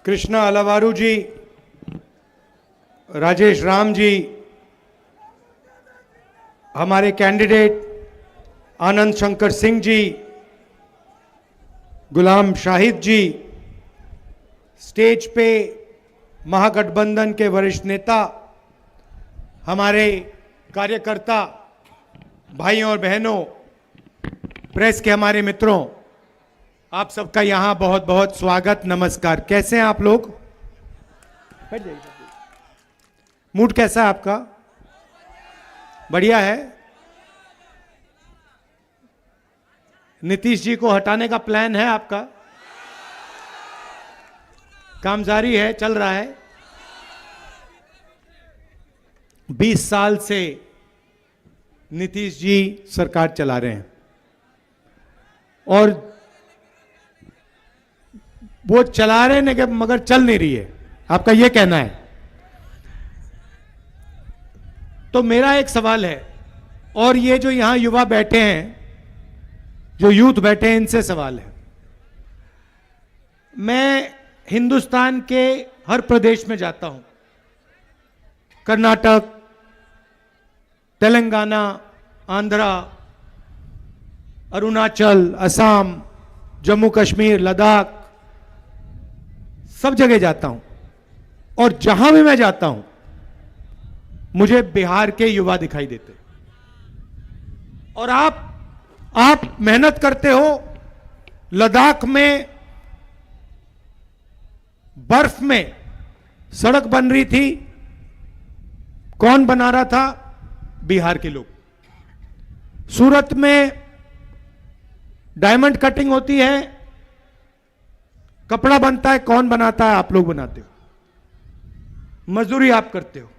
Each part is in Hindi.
कृष्णा अलावारू जी, राजेश राम जी, हमारे कैंडिडेट आनंद शंकर सिंह जी, गुलाम शाहिद जी, स्टेज पे महागठबंधन के वरिष्ठ नेता, हमारे कार्यकर्ता भाइयों और बहनों, प्रेस के हमारे मित्रों, आप सबका यहां बहुत बहुत स्वागत, नमस्कार। कैसे हैं आप लोग? मूड कैसा है आपका? बढ़िया है। नीतीश जी को हटाने का प्लान है आपका? काम जारी है, चल रहा है। 20 साल से नीतीश जी सरकार चला रहे हैं और वो चला रहे हैं मगर चल नहीं रही है, आपका यह कहना है। तो मेरा एक सवाल है, और ये जो यहां युवा बैठे हैं, जो यूथ बैठे हैं, इनसे सवाल है। मैं हिंदुस्तान के हर प्रदेश में जाता हूं, कर्नाटक, तेलंगाना, आंध्रा, अरुणाचल, असम, जम्मू कश्मीर, लद्दाख, सब जगह जाता हूं। और जहां भी मैं जाता हूं मुझे बिहार के युवा दिखाई देते। और आप मेहनत करते हो। लद्दाख में बर्फ में सड़क बन रही थी, कौन बना रहा था? बिहार के लोग। सूरत में डायमंड कटिंग होती है, कपड़ा बनता है, कौन बनाता है? आप लोग बनाते हो, मजदूरी आप करते हो।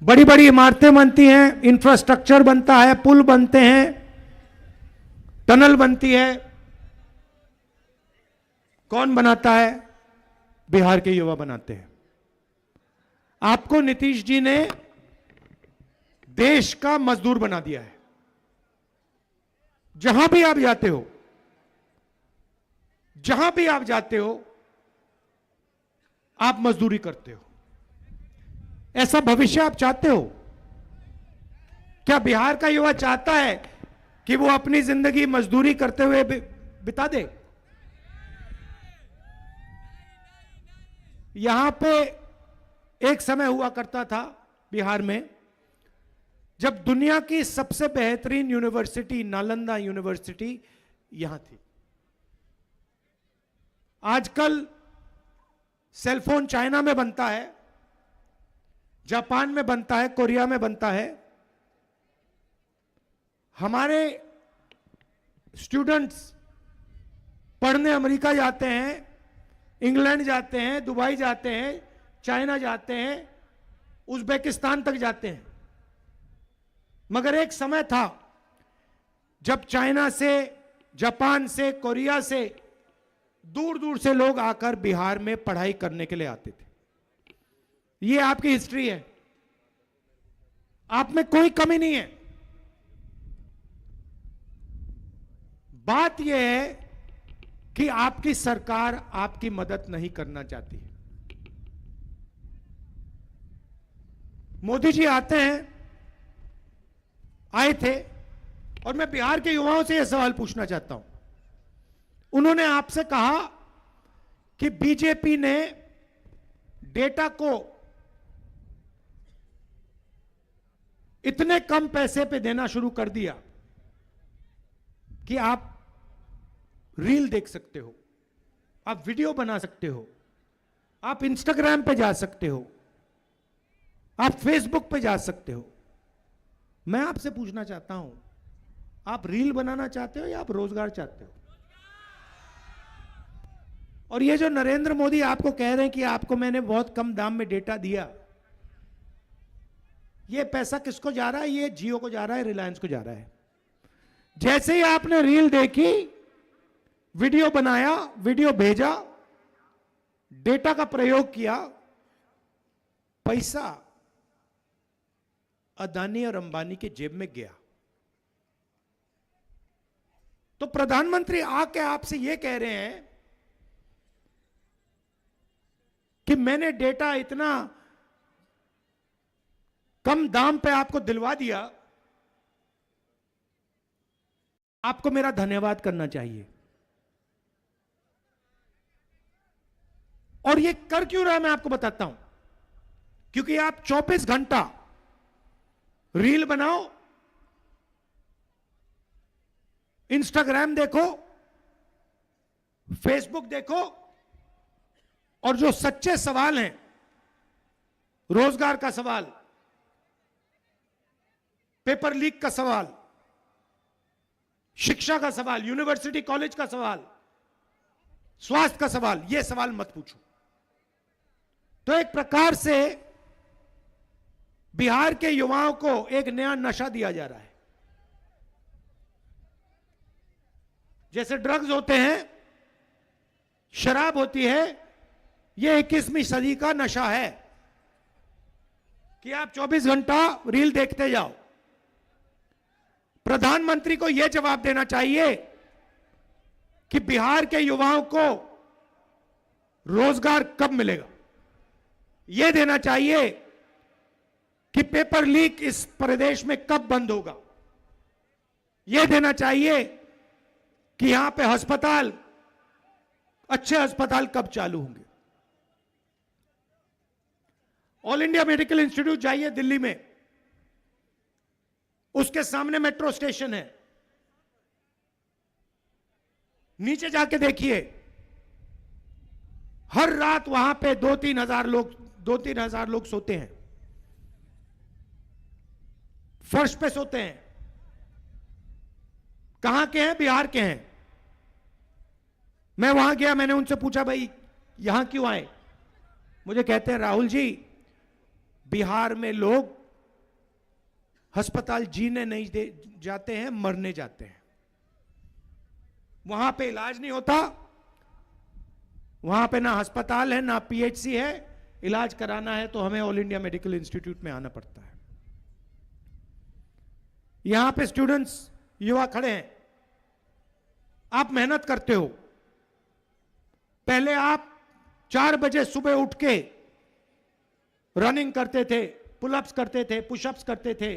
बड़ी बड़ी इमारतें बनती हैं, इंफ्रास्ट्रक्चर बनता है, पुल बनते हैं, टनल बनती है, कौन बनाता है? बिहार के युवा बनाते हैं। आपको नीतीश जी ने देश का मजदूर बना दिया है। जहां भी आप जाते हो, जहां भी आप जाते हो, आप मजदूरी करते हो। ऐसा भविष्य आप चाहते हो? क्या बिहार का युवा चाहता है कि वो अपनी जिंदगी मजदूरी करते हुए बिता दे? यहां पे एक समय हुआ करता था बिहार में, जब दुनिया की सबसे बेहतरीन यूनिवर्सिटी नालंदा यूनिवर्सिटी यहां थी। आजकल सेलफोन चाइना में बनता है, जापान में बनता है, कोरिया में बनता है। हमारे स्टूडेंट्स पढ़ने अमेरिका जाते हैं, इंग्लैंड जाते हैं, दुबई जाते हैं, चाइना जाते हैं, उज्बेकिस्तान तक जाते हैं। मगर एक समय था जब चाइना से, जापान से, कोरिया से दूर दूर से लोग आकर बिहार में पढ़ाई करने के लिए आते थे। ये आपकी हिस्ट्री है, आप में कोई कमी नहीं है। बात यह है कि आपकी सरकार आपकी मदद नहीं करना चाहती। मोदी जी आते हैं, आए थे, और मैं बिहार के युवाओं से यह सवाल पूछना चाहता हूं। उन्होंने आपसे कहा कि बीजेपी ने डेटा को इतने कम पैसे पे देना शुरू कर दिया कि आप रील देख सकते हो, आप वीडियो बना सकते हो, आप इंस्टाग्राम पे जा सकते हो, आप फेसबुक पे जा सकते हो। मैं आपसे पूछना चाहता हूं, आप रील बनाना चाहते हो या आप रोजगार चाहते हो? और ये जो नरेंद्र मोदी आपको कह रहे हैं कि आपको मैंने बहुत कम दाम में डेटा दिया, ये पैसा किसको जा रहा है? ये जियो को जा रहा है, रिलायंस को जा रहा है। जैसे ही आपने रील देखी, वीडियो बनाया, वीडियो भेजा, डेटा का प्रयोग किया, पैसा अदानी और अंबानी के जेब में गया। तो प्रधानमंत्री आके आपसे यह कह रहे हैं कि मैंने डेटा इतना कम दाम पे आपको दिलवा दिया, आपको मेरा धन्यवाद करना चाहिए। और ये कर क्यों रहा है मैं आपको बताता हूं। क्योंकि आप 24 घंटा रील बनाओ, इंस्टाग्राम देखो, फेसबुक देखो, और जो सच्चे सवाल हैं, रोजगार का सवाल, पेपर लीक का सवाल, शिक्षा का सवाल, यूनिवर्सिटी कॉलेज का सवाल, स्वास्थ्य का सवाल, यह सवाल मत पूछो। तो एक प्रकार से बिहार के युवाओं को एक नया नशा दिया जा रहा है। जैसे ड्रग्स होते हैं, शराब होती है, यह 21वीं सदी का नशा है कि आप 24 घंटा रील देखते जाओ। प्रधानमंत्री को यह जवाब देना चाहिए कि बिहार के युवाओं को रोजगार कब मिलेगा। यह देना चाहिए कि पेपर लीक इस प्रदेश में कब बंद होगा। यह देना चाहिए कि यहां पे अस्पताल, अच्छे अस्पताल कब चालू होंगे। ऑल इंडिया मेडिकल इंस्टीट्यूट जाइए दिल्ली में, उसके सामने मेट्रो स्टेशन है, नीचे जाके देखिए, हर रात वहां पे 2-3 हजार लोग सोते हैं, फर्श पे सोते हैं। कहां के हैं? बिहार के हैं। मैं वहां गया, मैंने उनसे पूछा भाई यहां क्यों आए? मुझे कहते हैं राहुल जी, बिहार में लोग अस्पताल जीने नहीं जाते हैं, मरने जाते हैं। वहां पे इलाज नहीं होता, वहां पे ना अस्पताल है ना पीएचसी है। इलाज कराना है तो हमें ऑल इंडिया मेडिकल इंस्टीट्यूट में आना पड़ता है। यहां पे स्टूडेंट्स, युवा खड़े हैं, आप मेहनत करते हो। पहले आप 4 बजे सुबह उठ के रनिंग करते थे, पुलअप्स करते थे, पुशअप्स करते थे,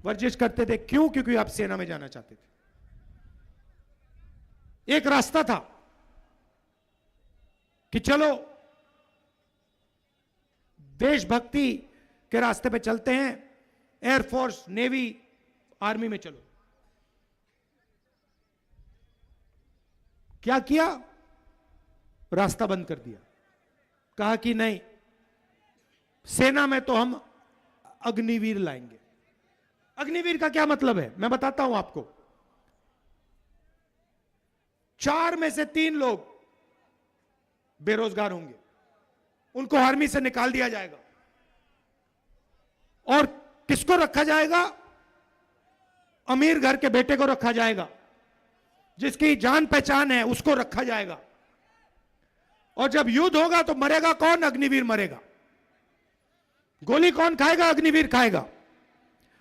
वर्जिश करते थे। क्यों? क्योंकि आप सेना में जाना चाहते थे। एक रास्ता था कि चलो देशभक्ति के रास्ते पे चलते हैं, एयरफोर्स, नेवी, आर्मी में चलो। क्या किया? रास्ता बंद कर दिया। कहा कि नहीं, सेना में तो हम अग्निवीर लाएंगे। अग्निवीर का क्या मतलब है मैं बताता हूं आपको। 4 में से 3 लोग बेरोजगार होंगे, उनको आर्मी से निकाल दिया जाएगा। और किसको रखा जाएगा? अमीर घर के बेटे को रखा जाएगा, जिसकी जान पहचान है उसको रखा जाएगा। और जब युद्ध होगा तो मरेगा कौन? अग्निवीर मरेगा। गोली कौन खाएगा? अग्निवीर खाएगा।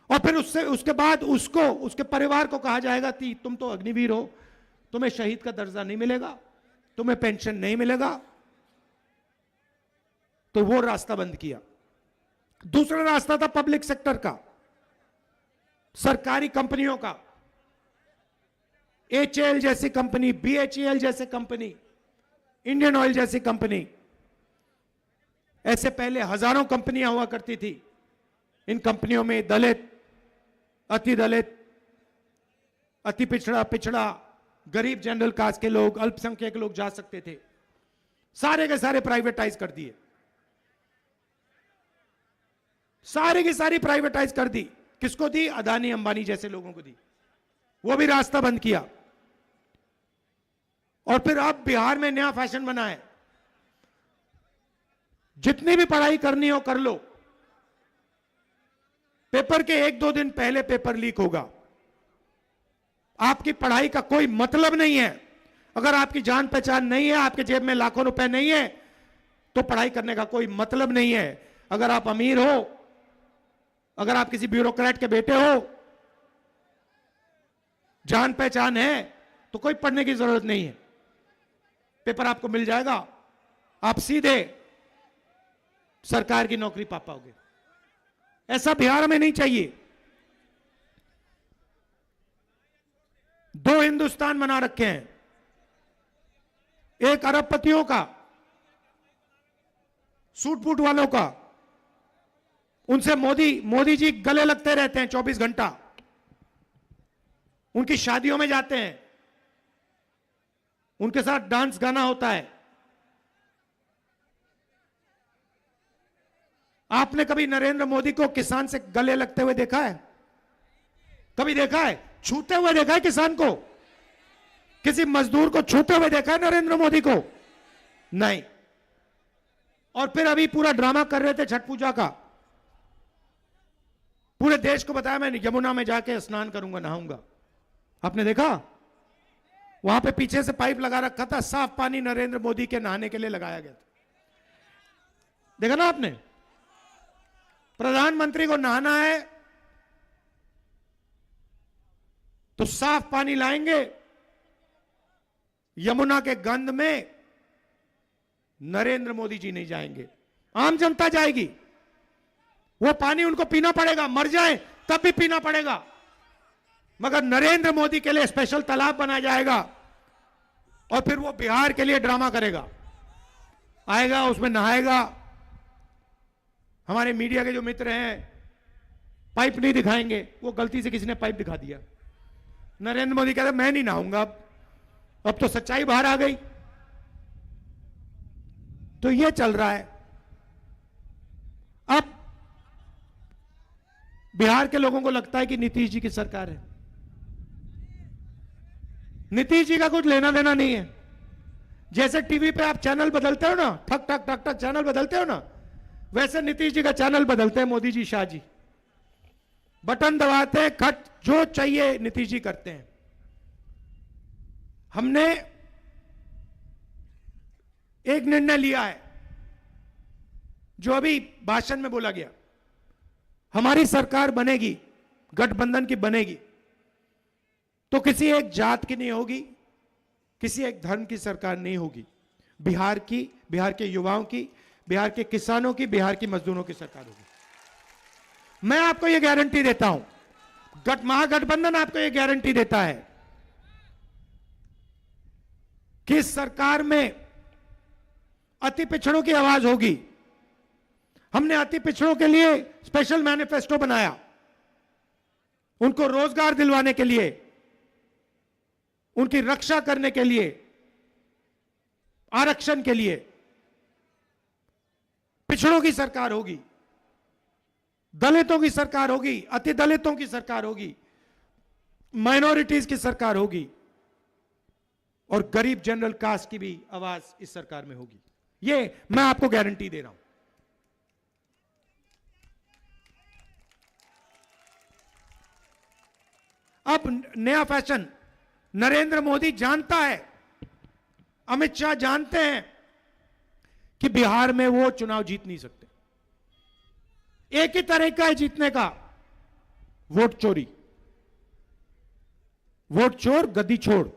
और फिर उसके बाद उसको, उसके परिवार को कहा जाएगा कि तुम तो अग्निवीर हो, तुम्हें शहीद का दर्जा नहीं मिलेगा, तुम्हें पेंशन नहीं मिलेगा। तो वो रास्ता बंद किया। दूसरा रास्ता था पब्लिक सेक्टर का, सरकारी कंपनियों का। एचएएल जैसी कंपनी, बीएचईएल जैसी कंपनी, इंडियन ऑयल जैसी कंपनी, ऐसे पहले हजारों कंपनियां हुआ करती थी। इन कंपनियों में दलित, अति दलित, अति पिछड़ा, गरीब, जनरल कास्ट के लोग, अल्पसंख्यक लोग जा सकते थे। सारे के सारे प्राइवेटाइज कर दिए, सारी की सारी प्राइवेटाइज कर दी। किसको दी? अदानी अंबानी जैसे लोगों को दी। वो भी रास्ता बंद किया। और फिर अब बिहार में नया फैशन बना है, जितनी भी पढ़ाई करनी हो कर लो, पेपर के 1-2 दिन पहले पेपर लीक होगा। आपकी पढ़ाई का कोई मतलब नहीं है। अगर आपकी जान पहचान नहीं है, आपके जेब में लाखों रुपए नहीं है, तो पढ़ाई करने का कोई मतलब नहीं है। अगर आप अमीर हो, अगर आप किसी ब्यूरोक्रेट के बेटे हो, जान पहचान है, तो कोई पढ़ने की जरूरत नहीं है। पेपर आपको मिल जाएगा, आप सीधे सरकार की नौकरी पा पाओगे। ऐसा बिहार में नहीं चाहिए। दो हिंदुस्तान बना रखे हैं, एक अरबपतियों का, सूट फूट वालों का, उनसे मोदी जी गले लगते रहते हैं 24 घंटा, उनकी शादियों में जाते हैं, उनके साथ डांस गाना होता है। आपने कभी नरेंद्र मोदी को किसान से गले लगते हुए देखा है? कभी देखा है? छूते हुए देखा है किसान को? किसी मजदूर को छूते हुए देखा है नरेंद्र मोदी को? नहीं। और फिर अभी पूरा ड्रामा कर रहे थे छठ पूजा का, पूरे देश को बताया मैं यमुना में जाके स्नान करूंगा, नहाऊंगा। आपने देखा? वहां पे पीछे से पाइप लगा रखा था, साफ पानी नरेंद्र मोदी के नहाने के लिए लगाया गया था। देखा ना आपने? प्रधानमंत्री को नहाना है तो साफ पानी लाएंगे, यमुना के गंध में नरेंद्र मोदी जी नहीं जाएंगे, आम जनता जाएगी। वो पानी उनको पीना पड़ेगा, मर जाए तब भी पीना पड़ेगा, मगर नरेंद्र मोदी के लिए स्पेशल तालाब बनाया जाएगा और फिर वो बिहार के लिए ड्रामा करेगा, आएगा उसमें नहाएगा। हमारे मीडिया के जो मित्र हैं पाइप नहीं दिखाएंगे, वो गलती से किसी ने पाइप दिखा दिया, नरेंद्र मोदी कहते मैं नहीं नहाऊंगा, अब तो सच्चाई बाहर आ गई। तो ये चल रहा है। अब बिहार के लोगों को लगता है कि नीतीश जी की सरकार है। नीतीश जी का कुछ लेना देना नहीं है। जैसे टीवी पे आप चैनल बदलते हो ना, ठक ठक ठक ठक चैनल बदलते हो ना, वैसे नीतीश जी का चैनल बदलते हैं मोदी जी, शाह जी। बटन दबाते हैं, खट, जो चाहिए नीतीश जी करते हैं। हमने एक निर्णय लिया है जो अभी भाषण में बोला गया, हमारी सरकार बनेगी, गठबंधन की बनेगी तो किसी एक जात की नहीं होगी, किसी एक धर्म की सरकार नहीं होगी। बिहार की, बिहार के युवाओं की, बिहार के किसानों की, बिहार की मजदूरों की सरकार होगी। मैं आपको यह गारंटी देता हूं, महागठबंधन आपको यह गारंटी देता है कि इस सरकार में अति पिछड़ों की आवाज होगी। हमने अति पिछड़ों के लिए स्पेशल मैनिफेस्टो बनाया, उनको रोजगार दिलवाने के लिए, उनकी रक्षा करने के लिए, आरक्षण के लिए। पिछड़ों की सरकार होगी, दलितों की सरकार होगी, अति दलितों की सरकार होगी, माइनॉरिटीज की सरकार होगी और गरीब जनरल कास्ट की भी आवाज इस सरकार में होगी। ये मैं आपको गारंटी दे रहा हूं। अब नया फैशन, नरेंद्र मोदी जानता है, अमित शाह जानते हैं कि बिहार में वो चुनाव जीत नहीं सकते। एक ही तरीका है जीतने का, वोट चोरी। वोट चोर गद्दी छोड़।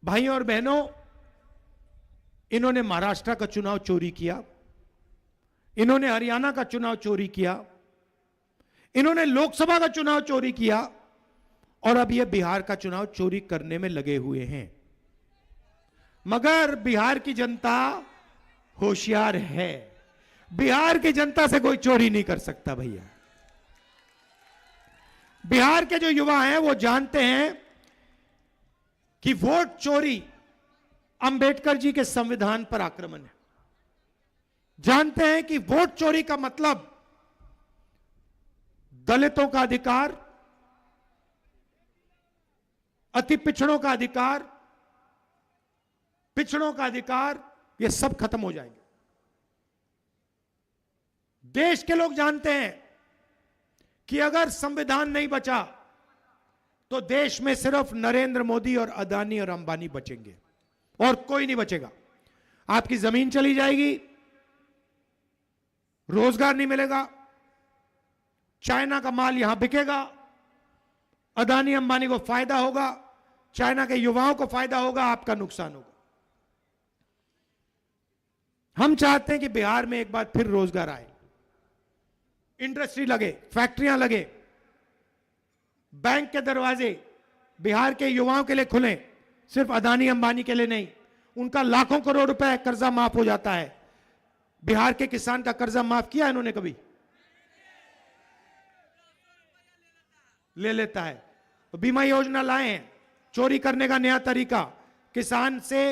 भाइयों और बहनों, इन्होंने महाराष्ट्र का चुनाव चोरी किया, इन्होंने हरियाणा का चुनाव चोरी किया, इन्होंने लोकसभा का चुनाव चोरी किया और अब ये बिहार का चुनाव चोरी करने में लगे हुए हैं। मगर बिहार की जनता होशियार है, बिहार की जनता से कोई चोरी नहीं कर सकता भैया। बिहार के जो युवा हैं वो जानते हैं कि वोट चोरी अंबेडकर जी के संविधान पर आक्रमण है। जानते हैं कि वोट चोरी का मतलब दलितों का अधिकार, अति पिछड़ों का अधिकार, पिछड़ों का अधिकार, ये सब खत्म हो जाएंगे। देश के लोग जानते हैं कि अगर संविधान नहीं बचा तो देश में सिर्फ नरेंद्र मोदी और अदानी और अंबानी बचेंगे और कोई नहीं बचेगा। आपकी जमीन चली जाएगी, रोजगार नहीं मिलेगा, चाइना का माल यहां बिकेगा, अदानी अंबानी को फायदा होगा, चाइना के युवाओं को फायदा होगा, आपका नुकसान होगा। हम चाहते हैं कि बिहार में एक बार फिर रोजगार आए, इंडस्ट्री लगे, फैक्ट्रियां लगे, बैंक के दरवाजे बिहार के युवाओं के लिए खुले, सिर्फ अदानी अंबानी के लिए नहीं। उनका लाखों करोड़ रुपए कर्जा माफ हो जाता है। बिहार के किसान का कर्जा माफ किया इन्होंने कभी? ले लेता है। तो बीमा योजना लाए हैं, चोरी करने का नया तरीका, किसान से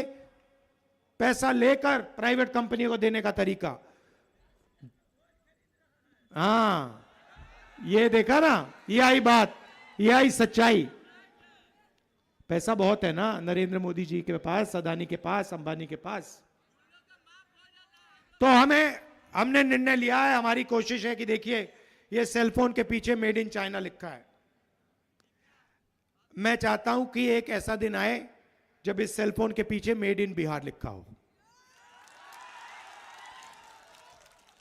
पैसा लेकर प्राइवेट कंपनी को देने का तरीका। हां, ये देखा ना, ये आई बात, ये आई सच्चाई। पैसा बहुत है ना नरेंद्र मोदी जी के पास, अदानी के पास, अंबानी के पास। तो हमने निर्णय लिया है, हमारी कोशिश है कि देखिए ये सेलफोन के पीछे मेड इन चाइना लिखा है। मैं चाहता हूं कि एक ऐसा दिन आए जब इस सेलफोन के पीछे मेड इन बिहार लिखा हो,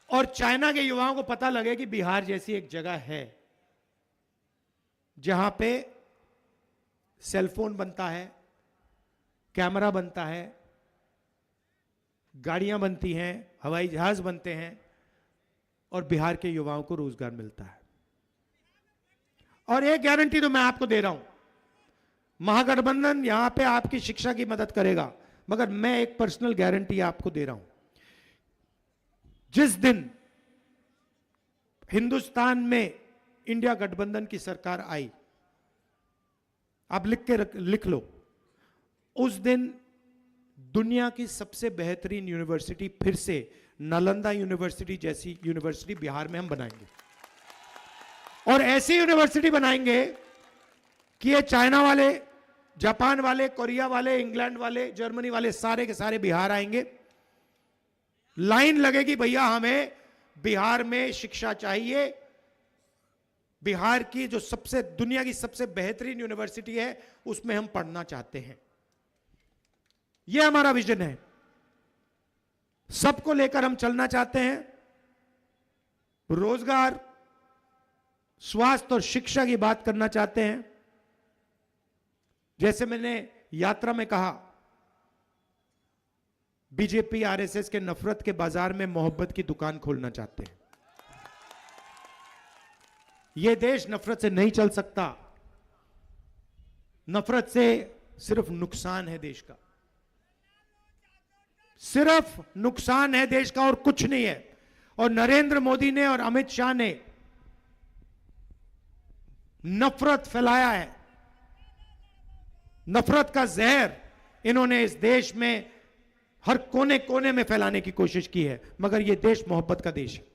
और चाइना के युवाओं को पता लगे कि बिहार जैसी एक जगह है जहां पे सेलफोन बनता है, कैमरा बनता है, गाड़ियां बनती हैं, हवाई जहाज बनते हैं, और बिहार के युवाओं को रोजगार मिलता है। और एक गारंटी तो मैं आपको दे रहा हूं, महागठबंधन यहां पे आपकी शिक्षा की मदद करेगा, मगर मैं एक पर्सनल गारंटी आपको दे रहा हूं, जिस दिन हिंदुस्तान में इंडिया गठबंधन की सरकार आई, आप लिख लो, उस दिन दुनिया की सबसे बेहतरीन यूनिवर्सिटी फिर से नालंदा यूनिवर्सिटी जैसी यूनिवर्सिटी बिहार में हम बनाएंगे। और ऐसी यूनिवर्सिटी बनाएंगे कि ये चाइना वाले, जापान वाले, कोरिया वाले, इंग्लैंड वाले, जर्मनी वाले सारे के सारे बिहार आएंगे। लाइन लगेगी, भैया हमें बिहार में शिक्षा चाहिए, बिहार की जो सबसे दुनिया की सबसे बेहतरीन यूनिवर्सिटी है उसमें हम पढ़ना चाहते हैं। यह हमारा विजन है, सबको लेकर हम चलना चाहते हैं। रोजगार, स्वास्थ्य और शिक्षा की बात करना चाहते हैं। जैसे मैंने यात्रा में कहा, बीजेपी आरएसएस के नफरत के बाजार में मोहब्बत की दुकान खोलना चाहते हैं। यह देश नफरत से नहीं चल सकता, नफरत से सिर्फ नुकसान है देश का, सिर्फ नुकसान है देश का और कुछ नहीं है। और नरेंद्र मोदी ने और अमित शाह ने नफरत फैलाया है, नफरत का जहर इन्होंने इस देश में हर कोने कोने में फैलाने की कोशिश की है। मगर यह देश मोहब्बत का देश है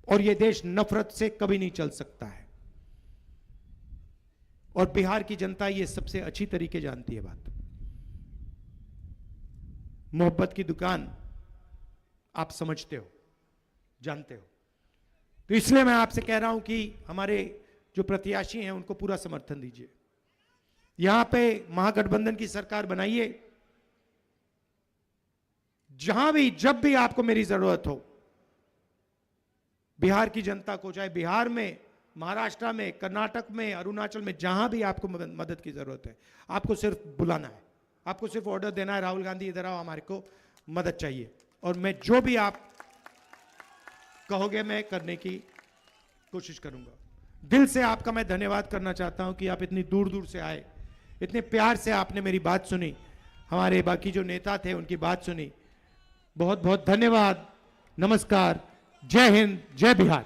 और यह देश नफरत से कभी नहीं चल सकता है। और बिहार की जनता यह सबसे अच्छी तरीके जानती है बात। मोहब्बत की दुकान आप समझते हो, जानते हो। तो इसलिए मैं आपसे कह रहा हूं कि हमारे जो प्रत्याशी हैं उनको पूरा समर्थन दीजिए। यहां पे महागठबंधन की सरकार बनाइए। जहां भी जब भी आपको मेरी जरूरत हो, बिहार की जनता को, चाहे बिहार में, महाराष्ट्र में, कर्नाटक में, अरुणाचल में, जहां भी आपको मदद की जरूरत है, आपको सिर्फ बुलाना है, आपको सिर्फ ऑर्डर देना है, राहुल गांधी इधर आओ, हमारे को मदद चाहिए। और मैं जो भी आप कहोगे मैं करने की कोशिश करूंगा। दिल से आपका मैं धन्यवाद करना चाहता हूं कि आप इतनी दूर दूर से आए, इतने प्यार से आपने मेरी बात सुनी, हमारे बाकी जो नेता थे उनकी बात सुनी। बहुत बहुत धन्यवाद। नमस्कार। जय हिंद, जय बिहार।